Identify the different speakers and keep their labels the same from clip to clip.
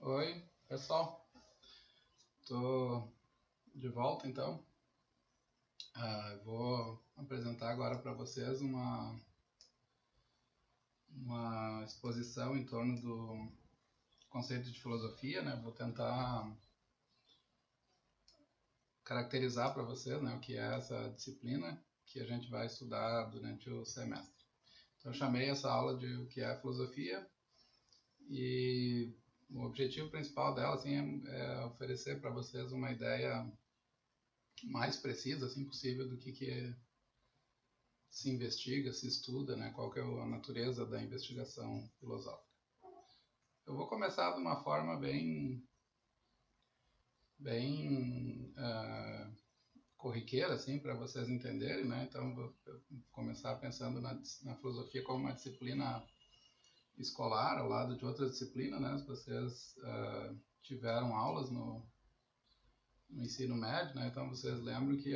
Speaker 1: Oi, pessoal. Tô de volta então. Vou apresentar agora para vocês uma exposição em torno do conceito de filosofia, né? Vou tentar caracterizar para vocês, né, o que é essa disciplina que a gente vai estudar durante o semestre. Então, eu chamei essa aula de o que é filosofia e o objetivo principal dela assim, é oferecer para vocês uma ideia mais precisa assim, possível do que se investiga, se estuda, né, qual que é a natureza da investigação filosófica. Eu vou começar de uma forma bem corriqueira, assim, para vocês entenderem, né? Então, vou começar pensando na filosofia como uma disciplina escolar, ao lado de outras disciplinas, né? Se vocês tiveram aulas no ensino médio, né? Então, vocês lembram que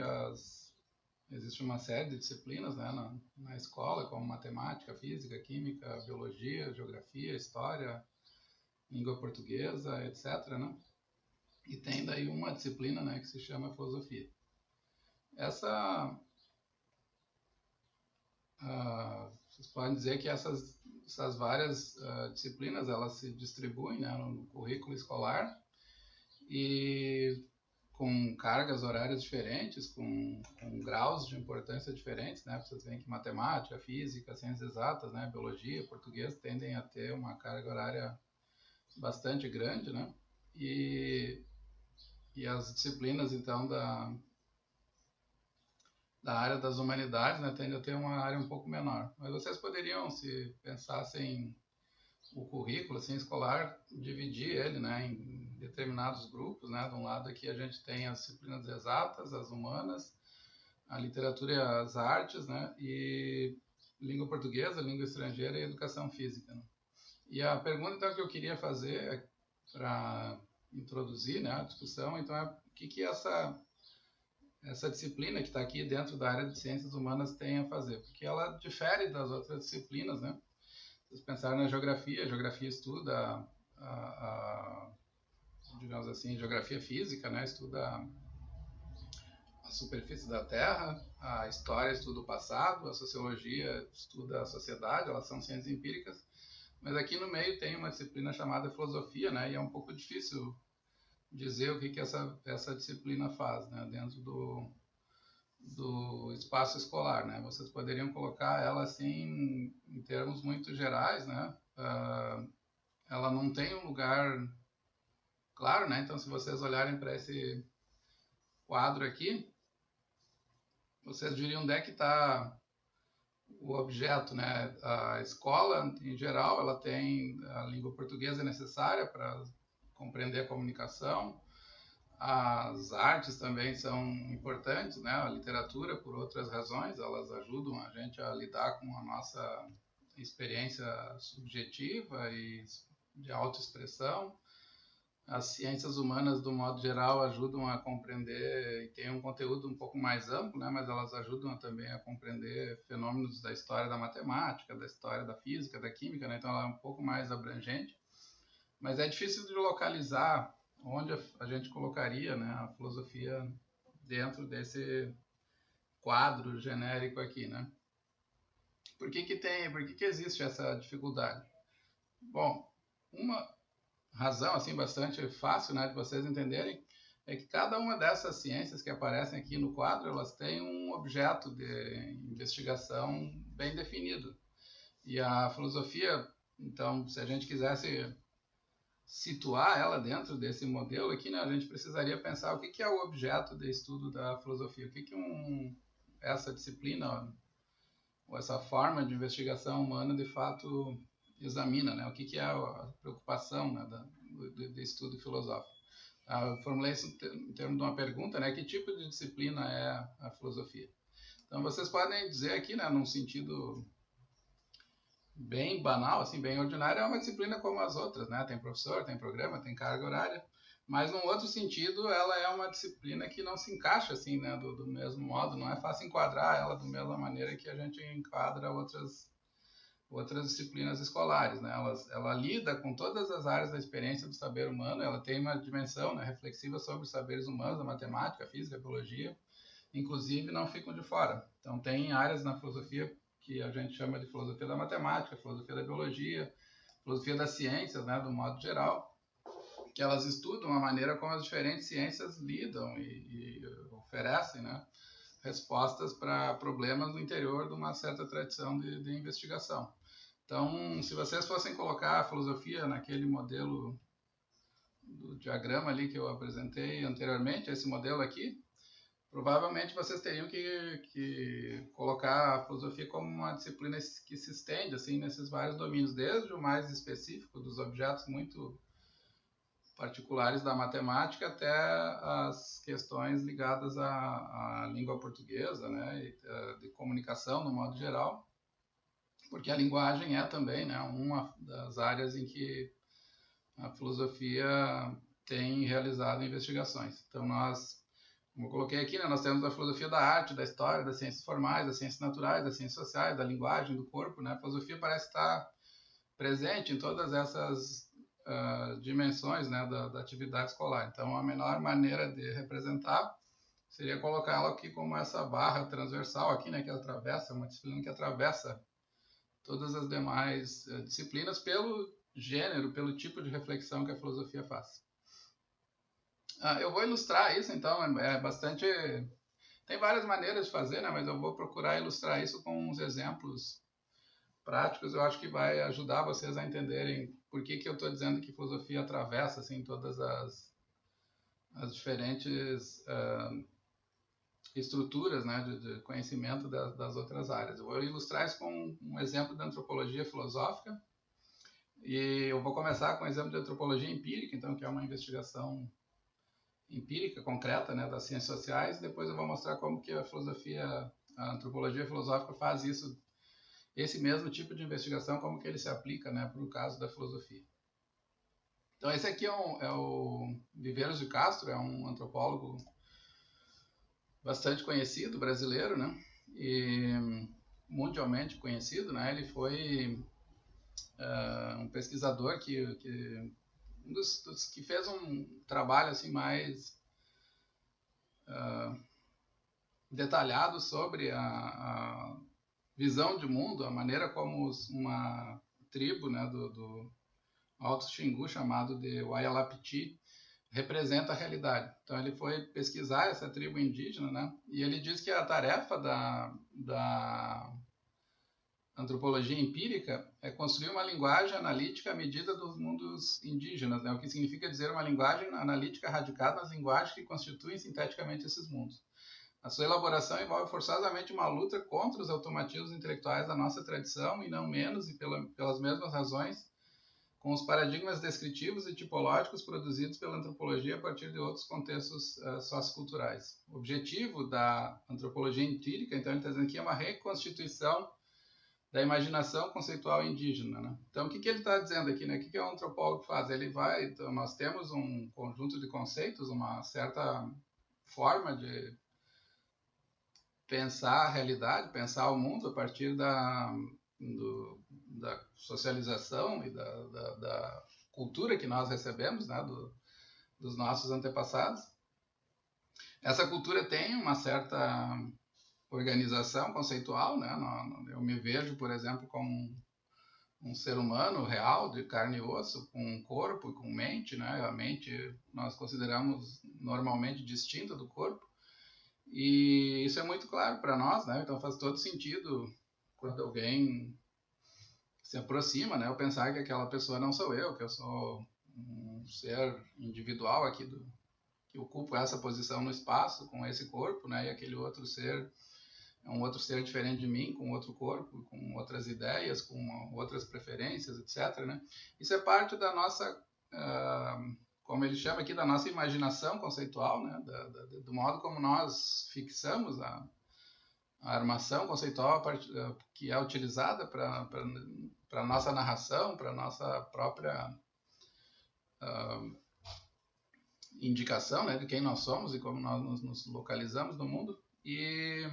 Speaker 1: existe uma série de disciplinas, né, na escola, como matemática, física, química, biologia, geografia, história, língua portuguesa, etc., né? E tem daí uma disciplina, né, que se chama filosofia. Essa, vocês podem dizer que essas várias disciplinas, elas se distribuem, né, no currículo escolar e com cargas horárias diferentes, com graus de importância diferentes, né? Vocês veem que matemática, física, ciências exatas, né, biologia, português tendem a ter uma carga horária bastante grande, né? E, e as disciplinas, então, da área das humanidades, né, tendem a ter uma área um pouco menor. Mas vocês poderiam, se pensassem o currículo assim, escolar, dividir ele, né, em determinados grupos, né? De um lado aqui a gente tem as disciplinas exatas, as humanas, a literatura e as artes, né, e língua portuguesa, língua estrangeira e educação física, né? E a pergunta então que eu queria fazer para introduzir, né, a discussão, então é o que essa disciplina que está aqui dentro da área de ciências humanas tem a fazer, porque ela difere das outras disciplinas, né? Vocês pensaram na geografia, a geografia estuda digamos assim, geografia física, né? Estuda a superfície da Terra, a história estuda o passado, a sociologia estuda a sociedade, elas são ciências empíricas, mas aqui no meio tem uma disciplina chamada filosofia, né? E é um pouco difícil dizer o que essa disciplina faz, né? Dentro do espaço escolar, né? Vocês poderiam colocar ela assim em termos muito gerais, né? Ela não tem um lugar claro, né? Então, se vocês olharem para esse quadro aqui, vocês diriam onde é que está o objeto, né? A escola, em geral, ela tem a língua portuguesa necessária para compreender a comunicação. As artes também são importantes, né? A literatura, por outras razões, elas ajudam a gente a lidar com a nossa experiência subjetiva e de autoexpressão. As ciências humanas, do modo geral, ajudam a compreender e têm um conteúdo um pouco mais amplo, né? Mas elas ajudam também a compreender fenômenos da história da matemática, da história da física, da química, né? Então ela é um pouco mais abrangente. Mas é difícil de localizar onde a gente colocaria, né, a filosofia dentro desse quadro genérico aqui, né? Por que existe essa dificuldade? Bom, uma razão assim bastante fácil, né, de vocês entenderem é que cada uma dessas ciências que aparecem aqui no quadro, elas têm um objeto de investigação bem definido. E a filosofia, então, se a gente quisesse situar ela dentro desse modelo aqui, né, a gente precisaria pensar o que é o objeto de estudo da filosofia, o que essa disciplina ou essa forma de investigação humana de fato examina, né, o que é a preocupação, né, do estudo filosófico. Eu formulei isso em termos de uma pergunta, né, que tipo de disciplina é a filosofia? Então vocês podem dizer aqui, né, num sentido bem banal, assim, bem ordinário, é uma disciplina como as outras, né? Tem professor, tem programa, tem carga horária, mas num outro sentido, ela é uma disciplina que não se encaixa assim, né, do mesmo modo, não é fácil enquadrar ela da mesma maneira que a gente enquadra outras outras disciplinas escolares, né? Ela lida com todas as áreas da experiência do saber humano, ela tem uma dimensão, né, reflexiva sobre os saberes humanos, a matemática, a física, a biologia, inclusive não ficam de fora. Então tem áreas na filosofia que a gente chama de filosofia da matemática, filosofia da biologia, filosofia das ciências, né, do modo geral, que elas estudam a maneira como as diferentes ciências lidam e oferecem, né, respostas para problemas no interior de uma certa tradição de investigação. Então, se vocês fossem colocar a filosofia naquele modelo do diagrama ali que eu apresentei anteriormente, esse modelo aqui, provavelmente vocês teriam que colocar a filosofia como uma disciplina que se estende assim nesses vários domínios, desde o mais específico dos objetos muito particulares da matemática até as questões ligadas à língua portuguesa, né, e de comunicação no modo geral, porque a linguagem é também, né, uma das áreas em que a filosofia tem realizado investigações. Então nós, como eu coloquei aqui, né, nós temos a filosofia da arte, da história, das ciências formais, das ciências naturais, das ciências sociais, da linguagem, do corpo, né? A filosofia parece estar presente em todas essas dimensões, né, da atividade escolar. Então, a melhor maneira de representar seria colocar ela aqui como essa barra transversal aqui, né, que atravessa, uma disciplina que atravessa todas as demais disciplinas pelo gênero, pelo tipo de reflexão que a filosofia faz. Eu vou ilustrar isso, então, é bastante... Tem várias maneiras de fazer, né, mas eu vou procurar ilustrar isso com uns exemplos práticos. Eu acho que vai ajudar vocês a entenderem por que eu estou dizendo que filosofia atravessa assim, todas as diferentes estruturas, né, de conhecimento das outras áreas. Eu vou ilustrar isso com um exemplo da antropologia filosófica, e eu vou começar com o exemplo de antropologia empírica, então, que é uma investigação empírica, concreta, né, das ciências sociais. Depois eu vou mostrar como que a antropologia filosófica faz isso, esse mesmo tipo de investigação, como que ele se aplica, né, para o caso da filosofia. Então esse aqui é o Viveiros de Castro, é um antropólogo bastante conhecido, brasileiro, né, e mundialmente conhecido, né. Ele foi um pesquisador um dos que fez um trabalho assim mais detalhado sobre a visão de mundo, a maneira como uma tribo, né, do Alto Xingu, chamado de Wayalapiti, representa a realidade. Então ele foi pesquisar essa tribo indígena, né, e ele diz que a tarefa da antropologia empírica é construir uma linguagem analítica à medida dos mundos indígenas, né, o que significa dizer uma linguagem analítica radicada nas linguagens que constituem sinteticamente esses mundos. A sua elaboração envolve forçosamente uma luta contra os automatismos intelectuais da nossa tradição e não menos, e pelas mesmas razões, com os paradigmas descritivos e tipológicos produzidos pela antropologia a partir de outros contextos socioculturais. O objetivo da antropologia empírica, então, ele está dizendo aqui, é uma reconstituição da imaginação conceitual indígena, né? Então, o que ele está dizendo aqui, né? O que o antropólogo faz? Então, nós temos um conjunto de conceitos, uma certa forma de pensar a realidade, pensar o mundo a partir da socialização e da cultura que nós recebemos, né, dos nossos antepassados. Essa cultura tem uma certa organização conceitual, né? Eu me vejo, por exemplo, como um ser humano real, de carne e osso, com um corpo e com mente, né? A mente nós consideramos normalmente distinta do corpo, e isso é muito claro para nós, né? Então faz todo sentido quando alguém se aproxima, né? Eu pensar que aquela pessoa não sou eu, que eu sou um ser individual aqui que ocupa essa posição no espaço com esse corpo, né? E aquele outro ser é um outro ser diferente de mim, com outro corpo, com outras ideias, com outras preferências, etc., né? Isso é parte da nossa, como ele chama aqui, da nossa imaginação conceitual, né? Do modo como nós fixamos a armação conceitual que é utilizada para a nossa narração, para a nossa própria indicação, né, de quem nós somos e como nós nos localizamos no mundo. E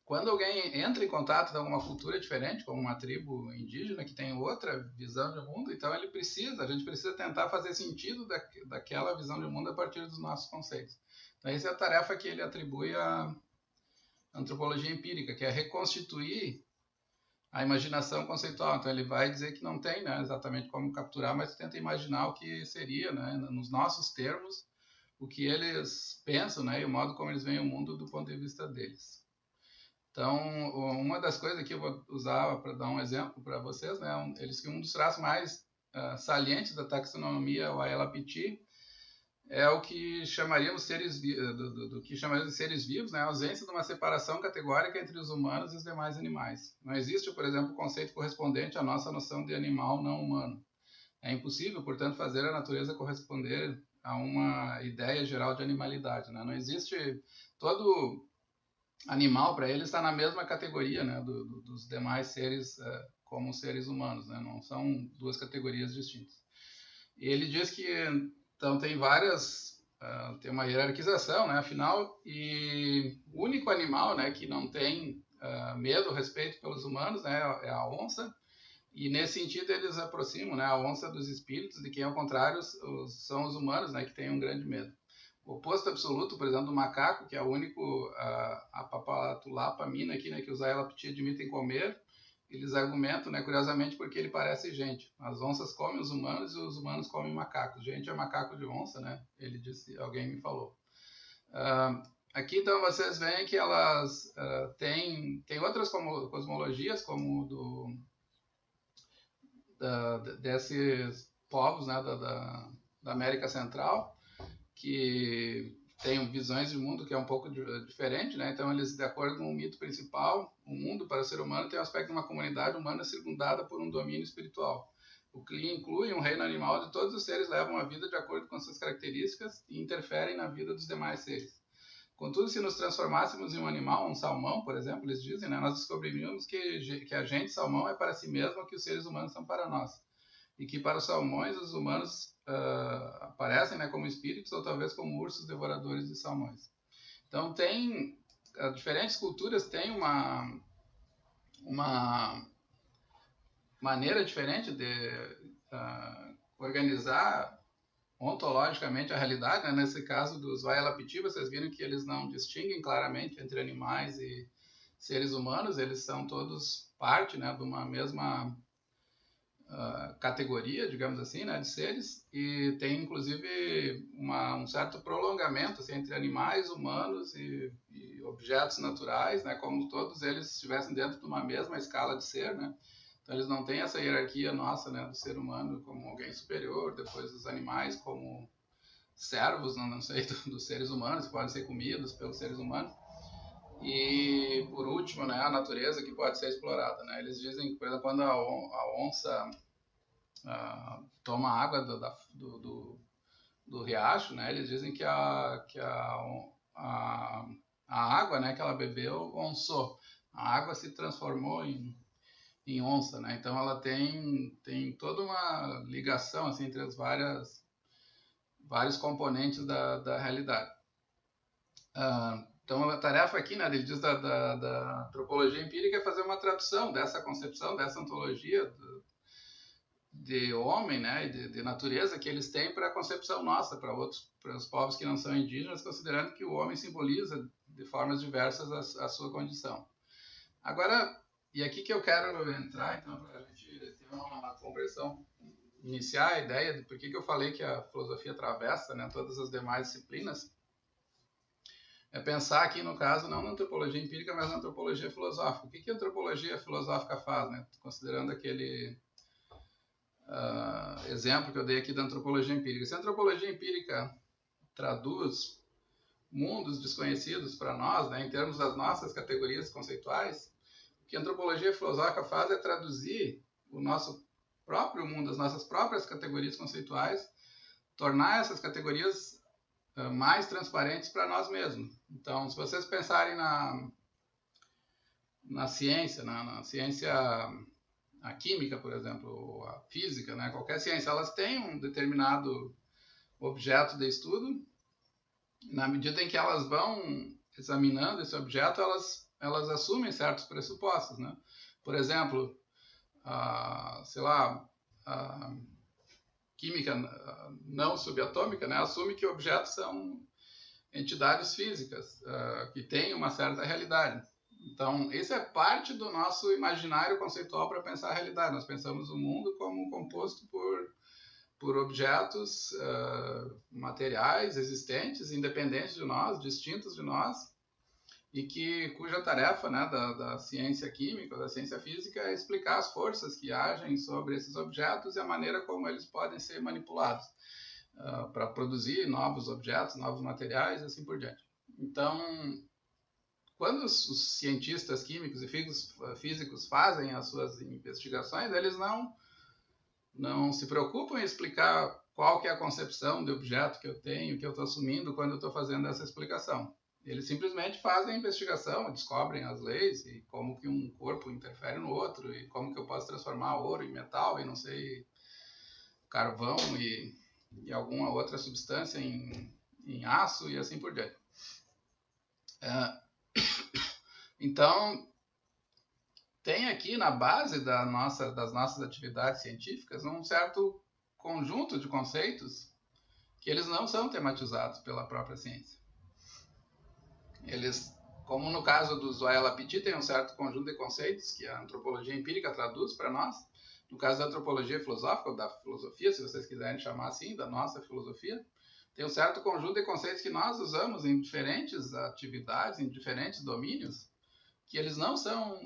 Speaker 1: quando alguém entra em contato com alguma cultura diferente, como uma tribo indígena que tem outra visão de mundo, então a gente precisa tentar fazer sentido daquela visão de mundo a partir dos nossos conceitos. Então essa é a tarefa que ele atribui à antropologia empírica, que é reconstituir a imaginação conceitual. Então ele vai dizer que não tem, né, exatamente como capturar, mas tenta imaginar o que seria, né, nos nossos termos, o que eles pensam, né, e o modo como eles veem o mundo do ponto de vista deles. Então, uma das coisas que eu vou usar para dar um exemplo para vocês, né, eles que um dos traços mais salientes da taxonomia Waela-Piti é o que chamaríamos do que chamaríamos de seres vivos, né, a ausência de uma separação categórica entre os humanos e os demais animais. Não existe, por exemplo, o conceito correspondente à nossa noção de animal não humano. É impossível, portanto, fazer a natureza corresponder a uma ideia geral de animalidade, né? Não existe todo animal para ele está na mesma categoria, né, dos demais seres como seres humanos, né? Não são duas categorias distintas. E ele diz que então tem tem uma hierarquização, né, afinal, e o único animal, né, que não tem medo, respeito pelos humanos, né, é a onça. E nesse sentido eles aproximam, né, a onça dos espíritos, de quem ao contrário são os humanos, né, que têm um grande medo. O oposto absoluto, por exemplo, do macaco, que é o único, a Papatulapa mina aqui, né, que os Ayalapiti admitem comer, eles argumentam, né, curiosamente, porque ele parece gente. As onças comem os humanos e os humanos comem macacos. Gente é macaco de onça, né? Ele disse, alguém me falou. Aqui, então, vocês veem que elas têm outras cosmologias, como desses povos, né, da América Central, que têm visões de mundo que é um pouco diferente, né? Então eles, de acordo com o mito principal, o mundo para o ser humano tem o aspecto de uma comunidade humana circundada por um domínio espiritual. O que inclui um reino animal onde todos os seres levam a vida de acordo com suas características e interferem na vida dos demais seres. Contudo, se nos transformássemos em um animal, um salmão, por exemplo, eles dizem, né, nós descobriríamos que a gente, salmão, é para si mesmo o que os seres humanos são para nós. E que para os salmões, os humanos aparecem, né, como espíritos ou talvez como ursos devoradores de salmões. Então, diferentes culturas têm uma maneira diferente de organizar ontologicamente a realidade, né? Nesse caso dos Waelapiti, vocês viram que eles não distinguem claramente entre animais e seres humanos, eles são todos parte, né, de uma mesma categoria, digamos assim, né, de seres, e tem inclusive um certo prolongamento assim, entre animais, humanos e objetos naturais, né, como todos eles estivessem dentro de uma mesma escala de ser, né? Então eles não têm essa hierarquia nossa, né, do ser humano como alguém superior, depois dos animais como servos, não sei, dos seres humanos, que podem ser comidos pelos seres humanos. E por último, né, a natureza que pode ser explorada, né? Eles dizem que, por exemplo, quando a onça toma água do riacho, né? Eles dizem que a água, né, que ela bebeu onçou. A água se transformou em onça, né? Então ela tem toda uma ligação assim entre as vários componentes da realidade. Então a tarefa aqui, né, ele diz da antropologia empírica é fazer uma tradução dessa concepção, dessa ontologia de homem, né, de natureza que eles têm para a concepção nossa, para os povos que não são indígenas, considerando que o homem simboliza de formas diversas a sua condição. Agora, e aqui que eu quero entrar, então, para a gente ter uma compreensão, iniciar a ideia de por que eu falei que a filosofia atravessa, né, todas as demais disciplinas, é pensar aqui, no caso, não na antropologia empírica, mas na antropologia filosófica. O que a antropologia filosófica faz, né, considerando aquele exemplo que eu dei aqui da antropologia empírica. Se a antropologia empírica traduz mundos desconhecidos para nós, né, em termos das nossas categorias conceituais, o que a antropologia filosófica faz é traduzir o nosso próprio mundo, as nossas próprias categorias conceituais, tornar essas categorias mais transparentes para nós mesmos. Então, se vocês pensarem na ciência, na ciência, a química, por exemplo, ou a física, né, qualquer ciência, elas têm um determinado objeto de estudo. Na medida em que elas vão examinando esse objeto, elas elas assumem certos pressupostos, né? Por exemplo, sei lá, a química não subatômica, né, assume que objetos são entidades físicas que têm uma certa realidade. Então, isso é parte do nosso imaginário conceitual para pensar a realidade. Nós pensamos o mundo como composto por objetos materiais existentes, independentes de nós, distintos de nós, e cuja tarefa, né, da ciência química, da ciência física, é explicar as forças que agem sobre esses objetos e a maneira como eles podem ser manipulados para produzir novos objetos, novos materiais e assim por diante. Então, quando os cientistas químicos e físicos fazem as suas investigações, eles não se preocupam em explicar qual que é a concepção de objeto que eu tenho, que eu estou assumindo quando eu estou fazendo essa explicação. Eles simplesmente fazem a investigação, descobrem as leis e como que um corpo interfere no outro e como que eu posso transformar ouro em metal e não sei, carvão e alguma outra substância em aço e assim por diante. Então, tem aqui na base das nossas atividades científicas um certo conjunto de conceitos que eles não são tematizados pela própria ciência. Eles, como no caso do Zoé Lapidie, tem um certo conjunto de conceitos que a antropologia empírica traduz para nós. No caso da antropologia filosófica, ou da filosofia, se vocês quiserem chamar assim, da nossa filosofia, tem um certo conjunto de conceitos que nós usamos em diferentes atividades, em diferentes domínios, que eles não são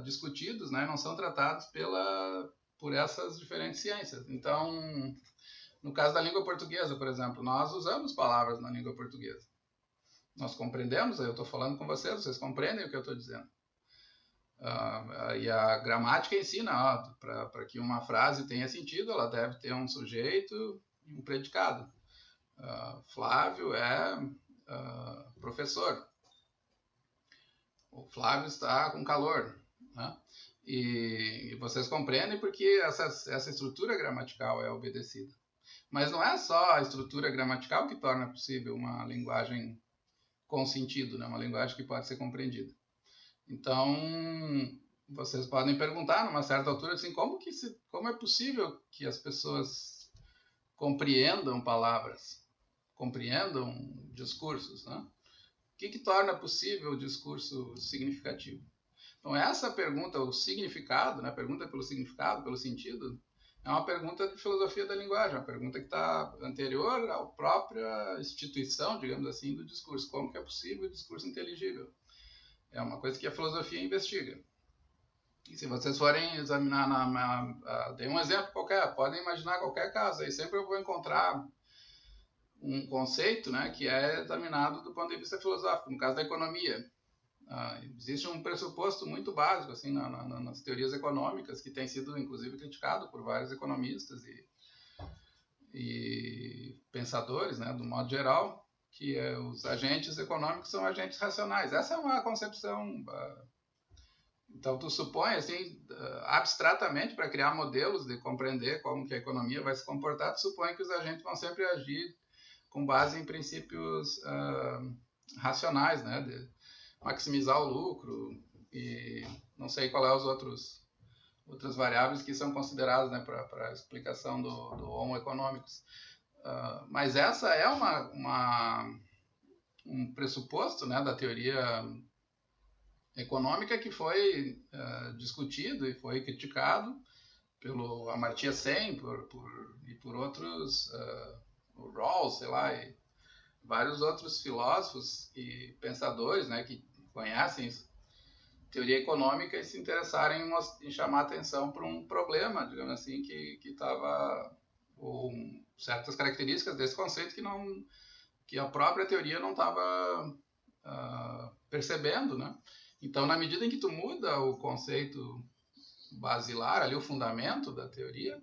Speaker 1: discutidos, né, não são tratados por essas diferentes ciências. Então, no caso da língua portuguesa, por exemplo, nós usamos palavras na língua portuguesa. Nós compreendemos, eu estou falando com vocês compreendem o que eu estou dizendo. E a gramática ensina, para que uma frase tenha sentido, ela deve ter um sujeito e um predicado. Flávio é professor. O Flávio está com calor. Né? E vocês compreendem porque essa estrutura gramatical é obedecida. Mas não é só a estrutura gramatical que torna possível uma linguagem com sentido, né? Uma linguagem que pode ser compreendida. Então, vocês podem perguntar, numa certa altura, assim, como é possível que as pessoas compreendam palavras, compreendam discursos, né? O que torna possível o discurso significativo? Então, essa pergunta, o significado, né? A pergunta pelo significado, pelo sentido, é uma pergunta de filosofia da linguagem, uma pergunta que está anterior à própria instituição, digamos assim, do discurso. Como que é possível o discurso inteligível? É uma coisa que a filosofia investiga. E se vocês forem examinar, dei um exemplo qualquer, podem imaginar qualquer caso, aí sempre eu vou encontrar um conceito, né, que é examinado do ponto de vista filosófico, no caso da economia. Existe um pressuposto muito básico assim, nas teorias econômicas, que tem sido, inclusive, criticado por vários economistas e pensadores, né, do modo geral, que os agentes econômicos são agentes racionais. Essa é uma concepção... Então, tu supõe, assim, abstratamente, para criar modelos de compreender como que a economia vai se comportar, tu supõe que os agentes vão sempre agir com base em princípios racionais, né, de maximizar o lucro e não sei qual é os outras variáveis que são consideradas, né, para a explicação do Homo economicus. Mas essa é um pressuposto, né, da teoria econômica que foi discutido e foi criticado pelo Amartya Sen e por outros, o Rawls, sei lá, e vários outros filósofos e pensadores, né, que conhecem teoria econômica e se interessarem em chamar atenção para um problema, digamos assim, que estava certas características desse conceito que a própria teoria não estava percebendo, né? Então, na medida em que tu muda o conceito basilar, ali o fundamento da teoria,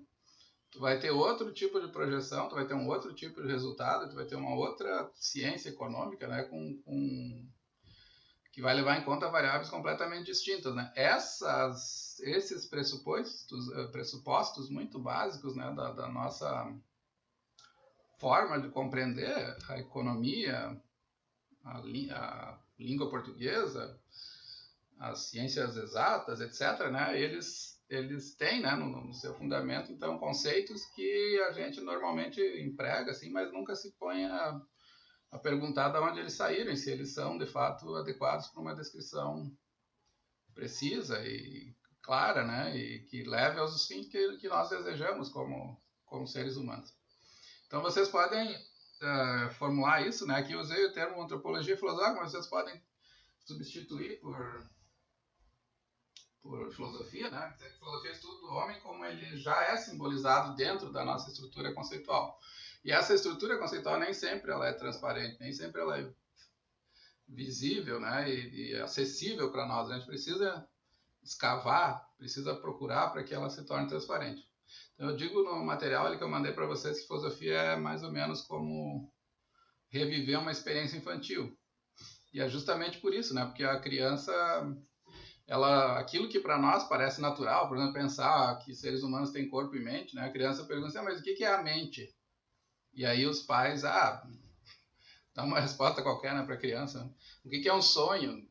Speaker 1: tu vai ter outro tipo de projeção, tu vai ter um outro tipo de resultado, tu vai ter uma outra ciência econômica, né, que vai levar em conta variáveis completamente distintas, né? Esses pressupostos muito básicos, né, da nossa forma de compreender a economia, a língua portuguesa, as ciências exatas, etc., né, eles têm, né, no seu fundamento, então, conceitos que a gente normalmente emprega, assim, mas nunca se põe a perguntar de onde eles saíram, se eles são, de fato, adequados para uma descrição precisa e clara, né, e que leve aos fins que nós desejamos como seres humanos. Então, vocês podem formular isso, né, aqui eu usei o termo antropologia filosófica, mas vocês podem substituir por filosofia, né? Filosofia é estudo do homem como ele já é simbolizado dentro da nossa estrutura conceitual. E essa estrutura conceitual nem sempre ela é transparente, nem sempre ela é visível, né? E acessível para nós. A gente precisa escavar, precisa procurar para que ela se torne transparente. Então eu digo no material ali que eu mandei para vocês que filosofia é mais ou menos como reviver uma experiência infantil. E é justamente por isso, né? Porque a criança aquilo que para nós parece natural, por exemplo, pensar que seres humanos têm corpo e mente, né? A criança pergunta assim, mas o que é a mente? E aí os pais, dá uma resposta qualquer, né, para a criança. O que é um sonho?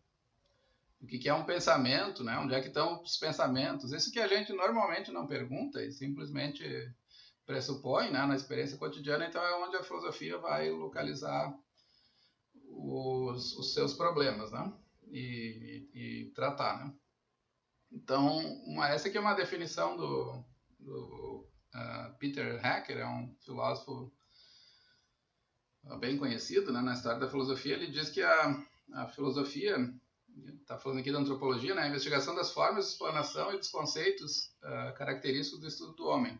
Speaker 1: O que é um pensamento, né? Onde é que estão os pensamentos? Isso que a gente normalmente não pergunta e simplesmente pressupõe, né, na experiência cotidiana, então é onde a filosofia vai localizar os seus problemas, né? E tratar, né? Então, essa aqui é uma definição do Peter Hacker, é um filósofo bem conhecido, né, na história da filosofia. Ele diz que a filosofia, está falando aqui da antropologia, né, a investigação das formas de explanação e dos conceitos característicos do estudo do homem.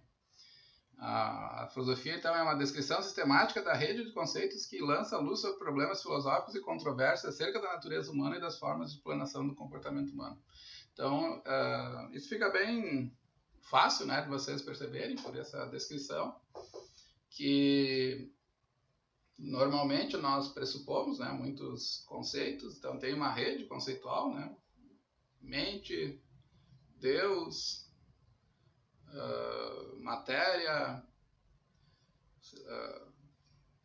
Speaker 1: A filosofia, então, é uma descrição sistemática da rede de conceitos que lança a luz sobre problemas filosóficos e controvérsias acerca da natureza humana e das formas de explanação do comportamento humano. Então, isso fica bem fácil, né, de vocês perceberem por essa descrição, que normalmente nós pressupomos, né, muitos conceitos. Então, tem uma rede conceitual, né, mente, Deus, matéria,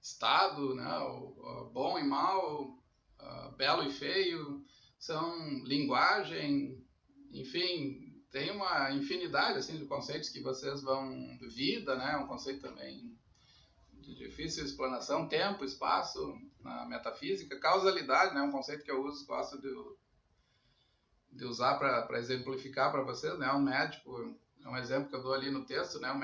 Speaker 1: estado, né, o bom e mal, belo e feio, são linguagem, enfim, tem uma infinidade assim de conceitos que vocês vão... Vida, né, um conceito também de difícil explanação. Tempo, espaço, na metafísica. Causalidade, né, um conceito que eu gosto de usar para exemplificar para vocês, né, um médico, é um exemplo que eu dou ali no texto, né, o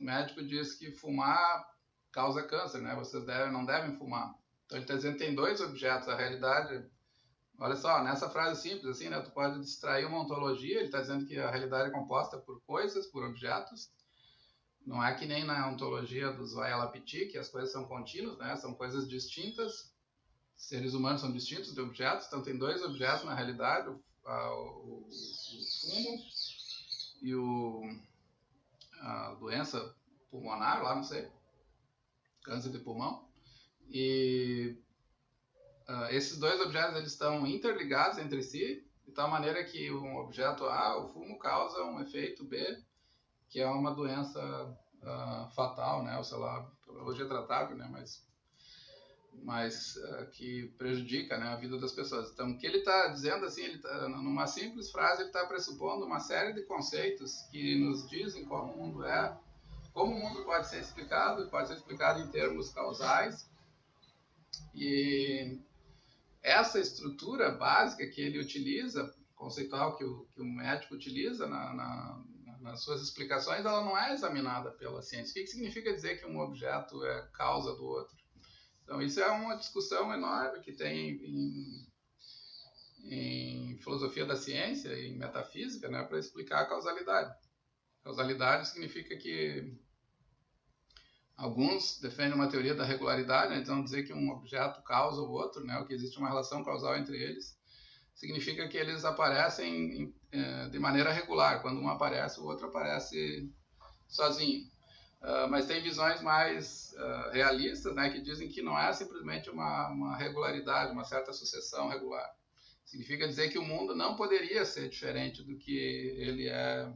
Speaker 1: médico diz que fumar causa câncer, né, vocês não devem fumar. Então ele está dizendo que tem dois objetos, a realidade... Olha só, nessa frase simples, assim, né, tu pode distrair uma ontologia. Ele está dizendo que a realidade é composta por coisas, por objetos. Não é que nem na ontologia dos Vayalapiti, que as coisas são contínuas, né, são coisas distintas. Seres humanos são distintos de objetos, então tem dois objetos na realidade, o fumo e a doença pulmonar, lá não sei, câncer de pulmão. E esses dois objetos eles estão interligados entre si, de tal maneira que um objeto A, o fumo, causa um efeito B, que é uma doença fatal, né, ou sei lá, patologia tratável, né, mas que prejudica, né, a vida das pessoas. Então, o que ele está dizendo, assim, numa simples frase, ele está pressupondo uma série de conceitos que nos dizem como o mundo é, como o mundo pode ser explicado em termos causais. E essa estrutura básica que ele utiliza, conceitual que o médico utiliza nas suas explicações, ela não é examinada pela ciência. O que significa dizer que um objeto é causa do outro? Então, isso é uma discussão enorme que tem em filosofia da ciência e em metafísica, né, para explicar a causalidade. Causalidade significa que alguns defendem uma teoria da regularidade, né, então dizer que um objeto causa o outro, né, ou que existe uma relação causal entre eles, significa que eles aparecem de maneira regular. Quando um aparece, o outro aparece sozinho. Mas tem visões mais realistas, né, que dizem que não é simplesmente uma regularidade, uma certa sucessão regular. Significa dizer que o mundo não poderia ser diferente do que ele é,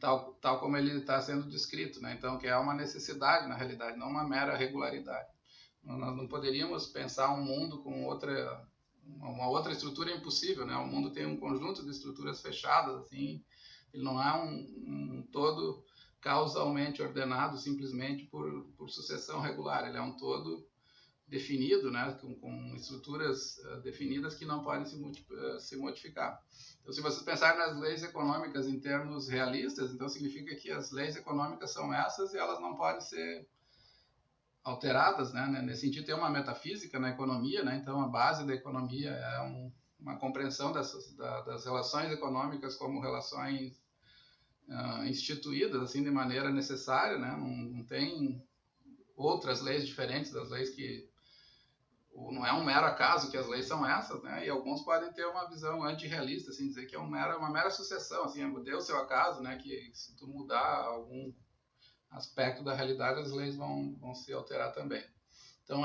Speaker 1: tal como ele está sendo descrito, né? Então, que é uma necessidade, na realidade, não uma mera regularidade. Nós não poderíamos pensar um mundo com uma outra estrutura é impossível, né? O mundo tem um conjunto de estruturas fechadas, assim, ele não é um todo causalmente ordenado simplesmente por sucessão regular, ele é um todo definido, né, com estruturas definidas que não podem se modificar. Então, se vocês pensarem nas leis econômicas em termos realistas, então significa que as leis econômicas são essas e elas não podem ser alteradas, né? Nesse sentido, tem uma metafísica na economia, né? Então, a base da economia é uma compreensão das relações econômicas como relações instituídas assim de maneira necessária, né? Não tem outras leis diferentes das leis que não é um mero acaso que as leis são essas, né? E alguns podem ter uma visão antirrealista, assim, dizer que é uma mera sucessão, assim, deu o seu acaso, né? Que se tu mudar algum aspecto da realidade, as leis vão se alterar também. Então,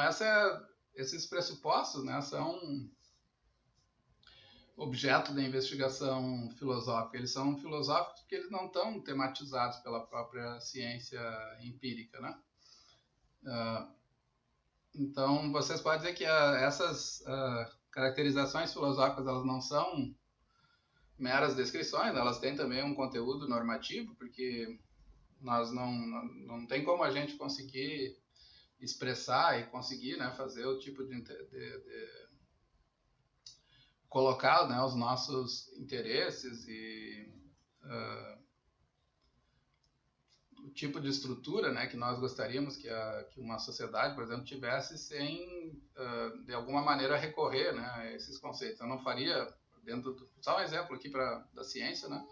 Speaker 1: esses pressupostos, né, são objeto da investigação filosófica. Eles são filosóficos porque eles não estão tematizados pela própria ciência empírica, né? Então, vocês podem dizer que essas caracterizações filosóficas, elas não são meras descrições, elas têm também um conteúdo normativo, porque nós não tem como a gente conseguir expressar e conseguir, né, fazer o tipo de colocar, né, os nossos interesses e o tipo de estrutura, né, que nós gostaríamos que uma sociedade, por exemplo, tivesse sem, de alguma maneira, recorrer, né, a esses conceitos. Eu não faria, só um exemplo aqui da ciência, né,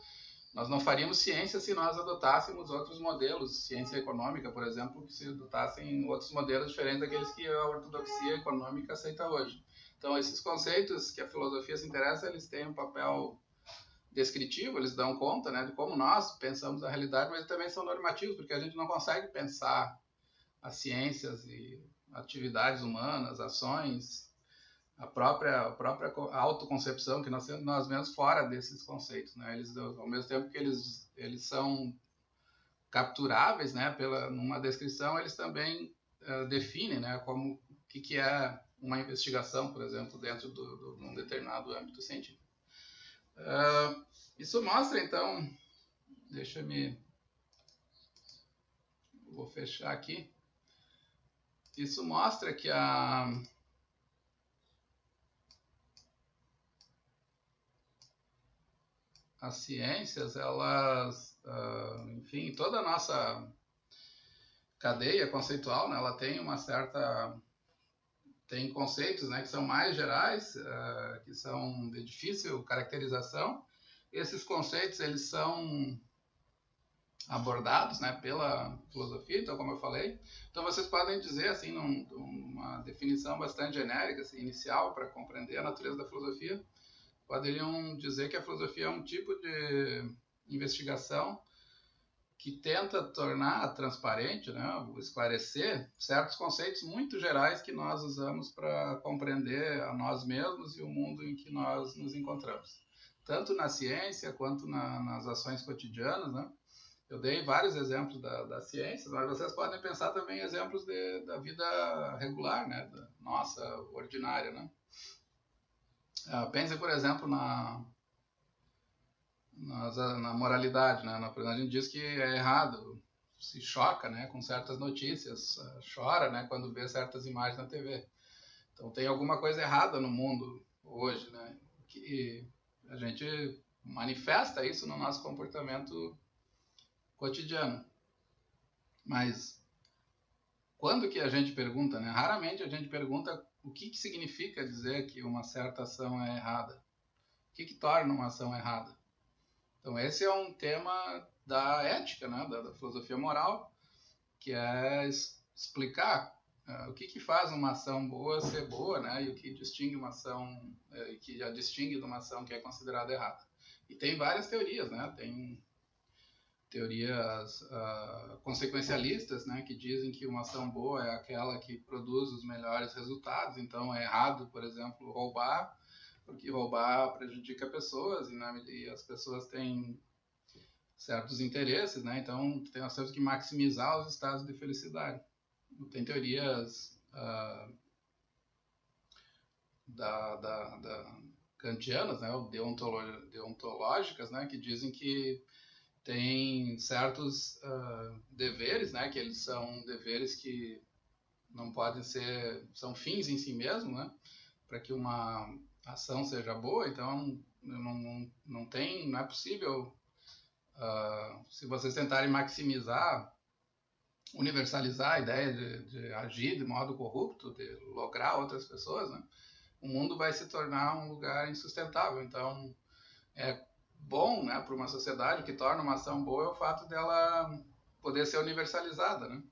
Speaker 1: nós não faríamos ciência se nós adotássemos outros modelos, ciência econômica, por exemplo, que se adotassem outros modelos diferentes daqueles que a ortodoxia econômica aceita hoje. Então, esses conceitos que a filosofia se interessa, eles têm um papel descritivo, eles dão conta, né, de como nós pensamos a realidade, mas também são normativos, porque a gente não consegue pensar as ciências e atividades humanas, ações, a própria autoconcepção que nós temos nós mesmos fora desses conceitos, né? Eles, ao mesmo tempo que eles são capturáveis, né, numa descrição, eles também definem, né, como o que é uma investigação, por exemplo, dentro de um determinado âmbito científico. Isso mostra, então, vou fechar aqui. Isso mostra que as ciências, elas, enfim, toda a nossa cadeia conceitual, né, ela tem tem conceitos, né, que são mais gerais, que são de difícil caracterização. Esses conceitos, eles são abordados, né, pela filosofia, então, como eu falei. Então, vocês podem dizer, assim, uma definição bastante genérica, assim, inicial, para compreender a natureza da filosofia, poderiam dizer que a filosofia é um tipo de investigação que tenta tornar transparente, né, esclarecer certos conceitos muito gerais que nós usamos para compreender a nós mesmos e o mundo em que nós nos encontramos. Tanto na ciência quanto nas ações cotidianas, né? Eu dei vários exemplos da ciência, mas vocês podem pensar também em exemplos da vida regular, né, da nossa, ordinária, né? Pense, por exemplo, na moralidade, né? A gente diz que é errado, se choca, né, com certas notícias, chora, né, quando vê certas imagens na TV. Então tem alguma coisa errada no mundo hoje, né, que a gente manifesta isso no nosso comportamento cotidiano. Mas quando que a gente pergunta, né? Raramente a gente pergunta o que significa dizer que uma certa ação é errada. O que torna uma ação errada? Então esse é um tema da ética, né? da filosofia moral, que é explicar o que faz uma ação boa ser boa, né? E o que distingue uma ação, que a distingue de uma ação que é considerada errada. E tem várias teorias, né? Tem teorias consequencialistas, né, que dizem que uma ação boa é aquela que produz os melhores resultados. Então é errado, por exemplo, roubar, porque roubar prejudica pessoas e as pessoas têm certos interesses, né? Então nós temos que maximizar os estados de felicidade. Tem teorias kantianas, né, ou deontológicas, né, que dizem que tem certos deveres, né, que eles são deveres que não podem ser, são fins em si mesmo, né, para que uma ação seja boa. Então não é possível, se vocês tentarem maximizar, universalizar a ideia de agir de modo corrupto, de lograr outras pessoas, né, o mundo vai se tornar um lugar insustentável. Então é bom, né, para uma sociedade, o que torna uma ação boa é o fato dela poder ser universalizada, né?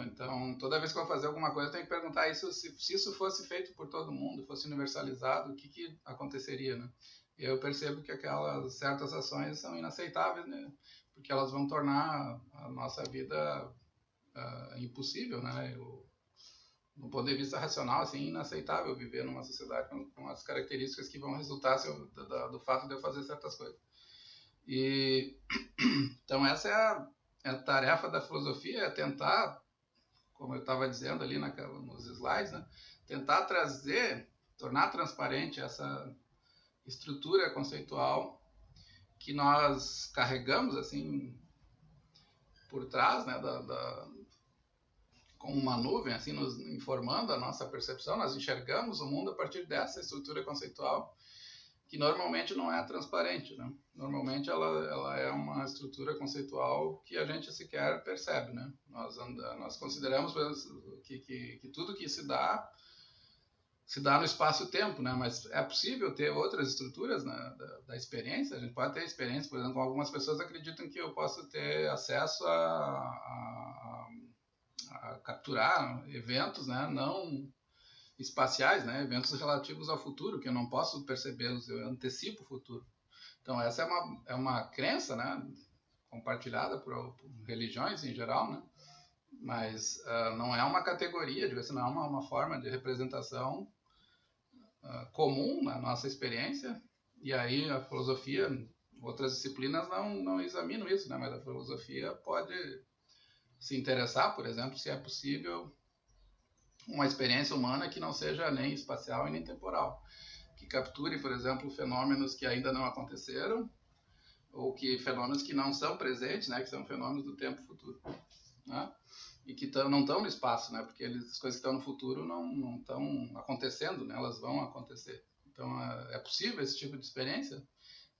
Speaker 1: Então, toda vez que eu vou fazer alguma coisa, eu tenho que perguntar isso, se isso fosse feito por todo mundo, fosse universalizado, o que aconteceria, né? E eu percebo que aquelas certas ações são inaceitáveis, né? Porque elas vão tornar a nossa vida impossível, né? Do ponto de vista racional, assim, inaceitável viver numa sociedade com as características que vão resultar do fato de eu fazer certas coisas. E então essa é a tarefa da filosofia, é tentar, como eu estava dizendo ali nos slides, né, tentar tornar transparente essa estrutura conceitual que nós carregamos assim por trás, né, com uma nuvem, assim, nos informando a nossa percepção. Nós enxergamos o mundo a partir dessa estrutura conceitual, que normalmente não é transparente, né? Normalmente ela é uma estrutura conceitual que a gente sequer percebe, né? Nós consideramos que tudo que se dá no espaço-tempo, né? Mas é possível ter outras estruturas, né, da experiência. A gente pode ter experiência, por exemplo, algumas pessoas acreditam que eu posso ter acesso a capturar eventos, né, não espaciais, né, eventos relativos ao futuro, que eu não posso percebê-los, eu antecipo o futuro. Então essa é uma crença, né, compartilhada por religiões em geral, né, mas não é uma categoria, não é uma forma de representação comum na nossa experiência. E aí a filosofia, outras disciplinas não examinam isso, né, mas a filosofia pode se interessar, por exemplo, se é possível uma experiência humana que não seja nem espacial e nem temporal, que capture, por exemplo, fenômenos que ainda não aconteceram, ou que fenômenos que não são presentes, né, que são fenômenos do tempo futuro, né, e que não estão no espaço, né, porque as coisas que estão no futuro não estão acontecendo, né, elas vão acontecer. Então é possível esse tipo de experiência.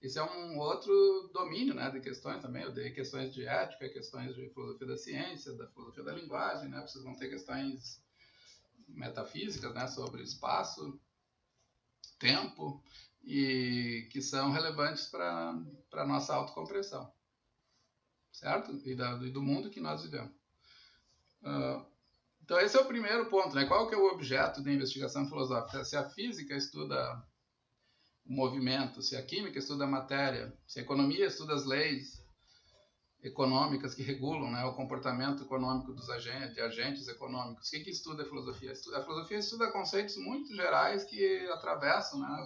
Speaker 1: Esse é um outro domínio, né, de questões também. Eu dei questões de ética, questões de filosofia da ciência, da filosofia da linguagem, né? Vocês vão ter questões metafísicas, né, sobre espaço, tempo, e que são relevantes para a nossa autocompreensão, certo? E do mundo que nós vivemos. Então esse é o primeiro ponto, né? Qual que é o objeto da investigação filosófica? Se a física estuda o movimento, se a química estuda a matéria, se a economia estuda as leis econômicas que regulam, né, o comportamento econômico de agentes econômicos, o que estuda a filosofia? A filosofia estuda conceitos muito gerais que atravessam, né,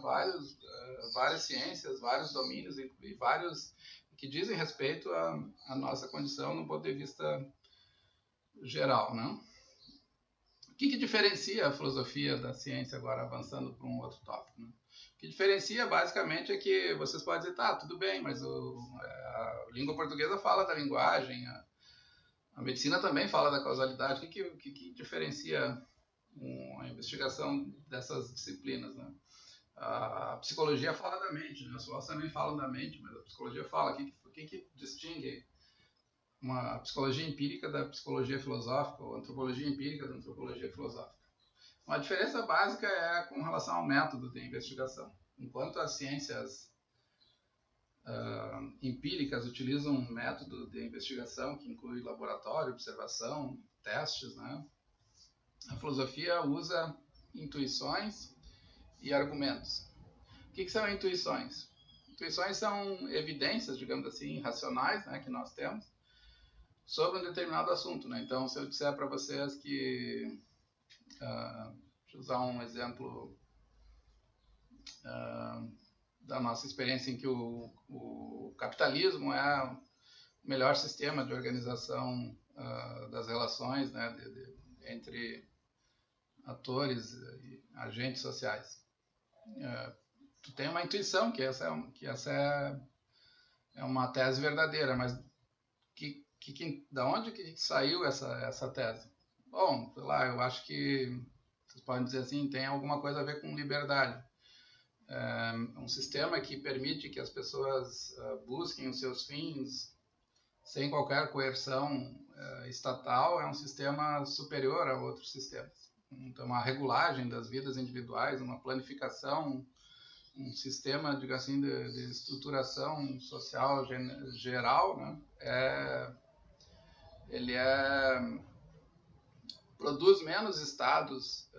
Speaker 1: várias ciências, vários domínios e vários que dizem respeito à nossa condição no ponto de vista geral, né? O que diferencia a filosofia da ciência, agora avançando para um outro tópico, né? O que diferencia, basicamente, é que vocês podem dizer, tá, tudo bem, mas a língua portuguesa fala da linguagem, a medicina também fala da causalidade. O que diferencia a investigação dessas disciplinas, né? A psicologia fala da mente, né? As filósofos também falam da mente, mas a psicologia fala. O que distingue uma psicologia empírica da psicologia filosófica, ou antropologia empírica da antropologia filosófica? Uma diferença básica é com relação ao método de investigação. Enquanto as ciências empíricas utilizam um método de investigação que inclui laboratório, observação, testes, né, a filosofia usa intuições e argumentos. O que são intuições? Intuições são evidências, digamos assim, racionais, né, que nós temos sobre um determinado assunto, né? Então, se eu disser para vocês que deixa eu usar um exemplo da nossa experiência em que o capitalismo é o melhor sistema de organização das relações, né, entre atores e agentes sociais. tu tem uma intuição que essa é uma tese verdadeira, mas da onde que saiu essa tese? Bom, sei lá, eu acho que vocês podem dizer assim, tem alguma coisa a ver com liberdade. Um sistema que permite que as pessoas busquem os seus fins sem qualquer coerção estatal é um sistema superior a outros sistemas. Então, uma regulagem das vidas individuais, uma planificação, um sistema, digo assim, de estruturação social geral, né? Ele produz menos estados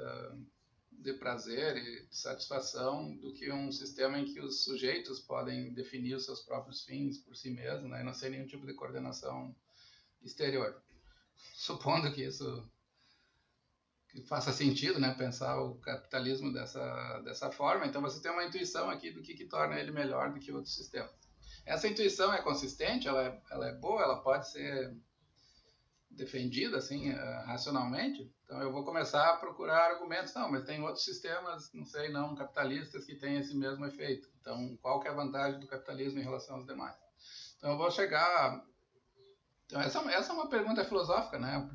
Speaker 1: de prazer e de satisfação do que um sistema em que os sujeitos podem definir os seus próprios fins por si mesmos, né, e não sem nenhum tipo de coordenação exterior. Supondo que isso que faça sentido, né, pensar o capitalismo dessa forma, então você tem uma intuição aqui do que torna ele melhor do que outros sistemas. Essa intuição é consistente, ela é boa, ela pode ser defendida assim racionalmente. Então eu vou começar a procurar argumentos. Não, mas tem outros sistemas, não sei, não capitalistas que têm esse mesmo efeito. Então qual que é a vantagem do capitalismo em relação aos demais? Então eu vou chegar. Então essa é uma pergunta filosófica, né?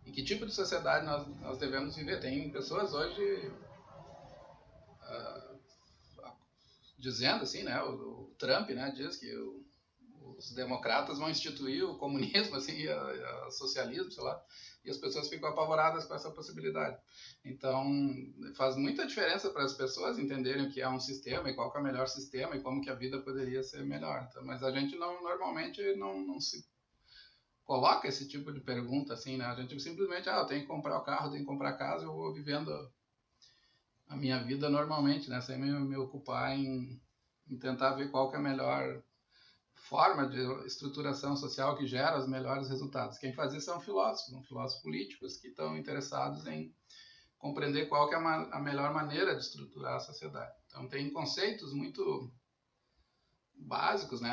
Speaker 1: Em que tipo de sociedade nós devemos viver? Tem pessoas hoje dizendo assim, né? O Trump, né, diz que os democratas vão instituir o comunismo, assim, o socialismo, sei lá, e as pessoas ficam apavoradas com essa possibilidade. Então, faz muita diferença para as pessoas entenderem o que é um sistema e qual que é o melhor sistema e como que a vida poderia ser melhor. Então, mas a gente normalmente não se coloca esse tipo de pergunta, assim, né? A gente simplesmente, eu tenho que comprar o carro, tenho que comprar a casa, eu vou vivendo a minha vida normalmente, né? Sem me ocupar em tentar ver qual que é a melhor forma de estruturação social que gera os melhores resultados. Quem faz isso são filósofos políticos que estão interessados em compreender qual que é a melhor maneira de estruturar a sociedade. Então tem conceitos muito básicos, né?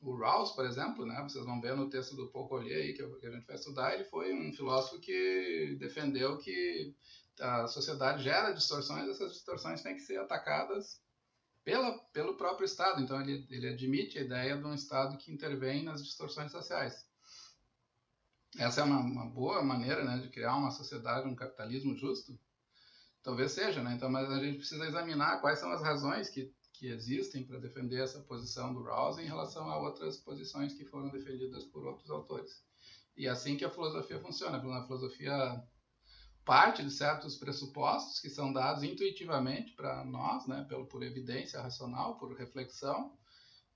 Speaker 1: O Rawls, por exemplo, né? Vocês vão ver no texto do Paul Collier aí, que a gente vai estudar, ele foi um filósofo que defendeu que a sociedade gera distorções, essas distorções têm que ser atacadas pelo próprio Estado. Então ele admite a ideia de um Estado que intervém nas distorções sociais. Essa é uma boa maneira, né, de criar uma sociedade, um capitalismo justo? Talvez seja, né? Então, mas a gente precisa examinar quais são as razões que existem para defender essa posição do Rawls em relação a outras posições que foram defendidas por outros autores. E é assim que a filosofia funciona. A filosofia parte de certos pressupostos que são dados intuitivamente para nós, né, por evidência racional, por reflexão,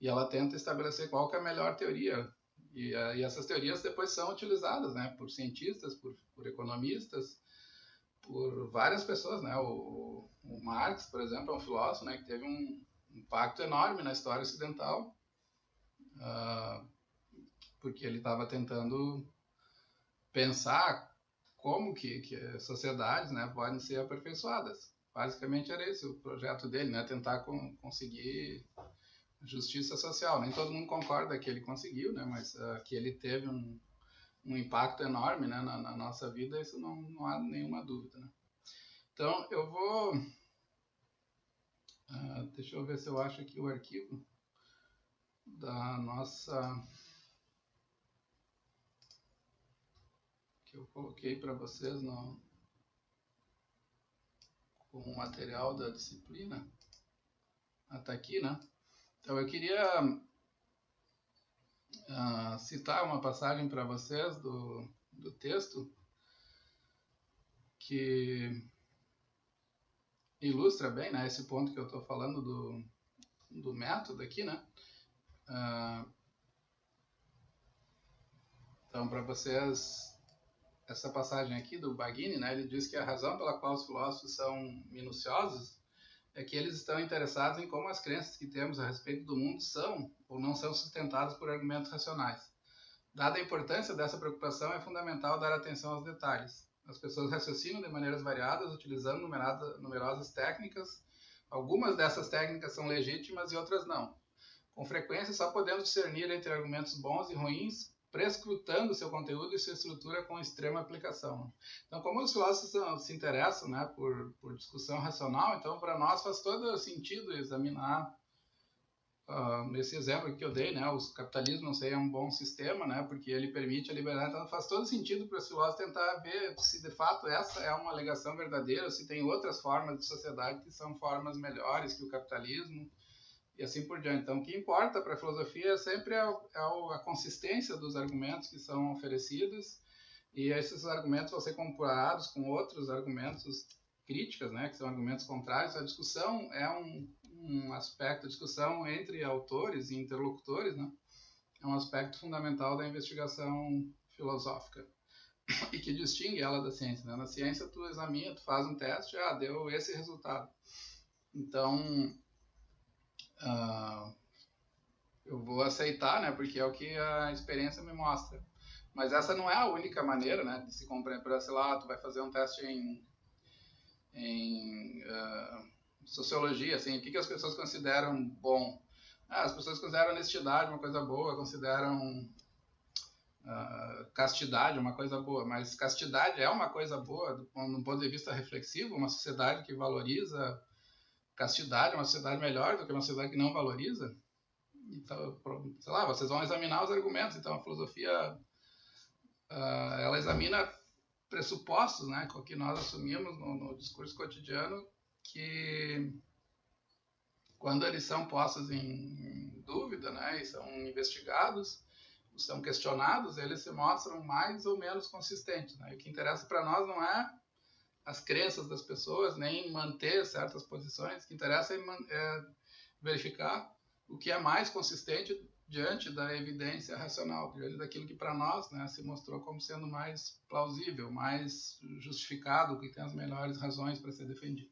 Speaker 1: e ela tenta estabelecer qual que é a melhor teoria. E essas teorias depois são utilizadas, né, por cientistas, por economistas, por várias pessoas, né? O Marx, por exemplo, é um filósofo, né, que teve um impacto enorme na história ocidental, porque ele estava tentando pensar como que sociedades, né, podem ser aperfeiçoadas. Basicamente era esse o projeto dele, né, tentar conseguir justiça social. Nem todo mundo concorda que ele conseguiu, né, mas que ele teve um impacto enorme, né, na nossa vida, isso não há nenhuma dúvida, né. Então eu vou deixa eu ver se eu acho aqui o arquivo da nossa que eu coloquei para vocês com o material da disciplina. Tá aqui, né? Então eu queria citar uma passagem para vocês do texto que ilustra bem, né, esse ponto que eu estou falando do método aqui, né? Então, para vocês, essa passagem aqui do Baghini, né, ele diz que a razão pela qual os filósofos são minuciosos é que eles estão interessados em como as crenças que temos a respeito do mundo são ou não são sustentadas por argumentos racionais. Dada a importância dessa preocupação, é fundamental dar atenção aos detalhes. As pessoas raciocinam de maneiras variadas, utilizando numerosas técnicas. Algumas dessas técnicas são legítimas e outras não. Com frequência, só podemos discernir entre argumentos bons e ruins prescrutando seu conteúdo e sua estrutura com extrema aplicação. Então, como os filósofos se interessam, né, por discussão racional, então para nós faz todo sentido examinar nesse exemplo que eu dei, né, o capitalismo não seria um bom sistema, né, porque ele permite a liberdade, então faz todo sentido para os filósofos tentar ver se de fato essa é uma alegação verdadeira, se tem outras formas de sociedade que são formas melhores que o capitalismo, e assim por diante. Então, o que importa para a filosofia sempre a consistência dos argumentos que são oferecidos, e esses argumentos vão ser comparados com outros argumentos críticas, né, que são argumentos contrários. A discussão é um aspecto, a discussão entre autores e interlocutores, né, é um aspecto fundamental da investigação filosófica e que distingue ela da ciência. Né? Na ciência, tu examina, tu faz um teste, deu esse resultado. Então, eu vou aceitar, né, porque é o que a experiência me mostra. Mas essa não é a única maneira, né, de se compreender. Sei lá, tu vai fazer um teste em sociologia, assim, o que as pessoas consideram bom? As pessoas consideram honestidade uma coisa boa, consideram castidade uma coisa boa, mas castidade é uma coisa boa do ponto de vista reflexivo? Uma sociedade que valoriza castidade é uma sociedade melhor do que uma sociedade que não valoriza? Então, sei lá, vocês vão examinar os argumentos. Então, a filosofia ela examina pressupostos, né, que nós assumimos no discurso cotidiano, que quando eles são postos em dúvida, né, e são investigados, são questionados, eles se mostram mais ou menos consistentes. Né? E o que interessa para nós não é as crenças das pessoas, nem manter certas posições. O que interessa é verificar o que é mais consistente diante da evidência racional, diante daquilo que para nós, né, se mostrou como sendo mais plausível, mais justificado, que tem as melhores razões para ser defendido.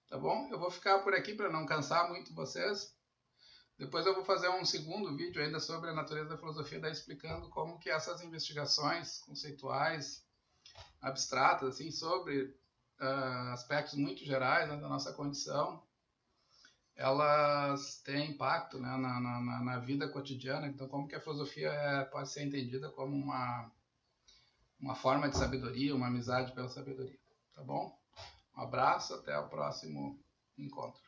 Speaker 1: Tá bom? Eu vou ficar por aqui para não cansar muito vocês. Depois eu vou fazer um segundo vídeo ainda sobre a natureza da filosofia, daí explicando como que essas investigações conceituais, abstratas, assim, sobre aspectos muito gerais, né, da nossa condição, elas têm impacto, né, na vida cotidiana. Então, como que a filosofia pode ser entendida como uma forma de sabedoria, uma amizade pela sabedoria. Tá bom? Um abraço, até o próximo encontro.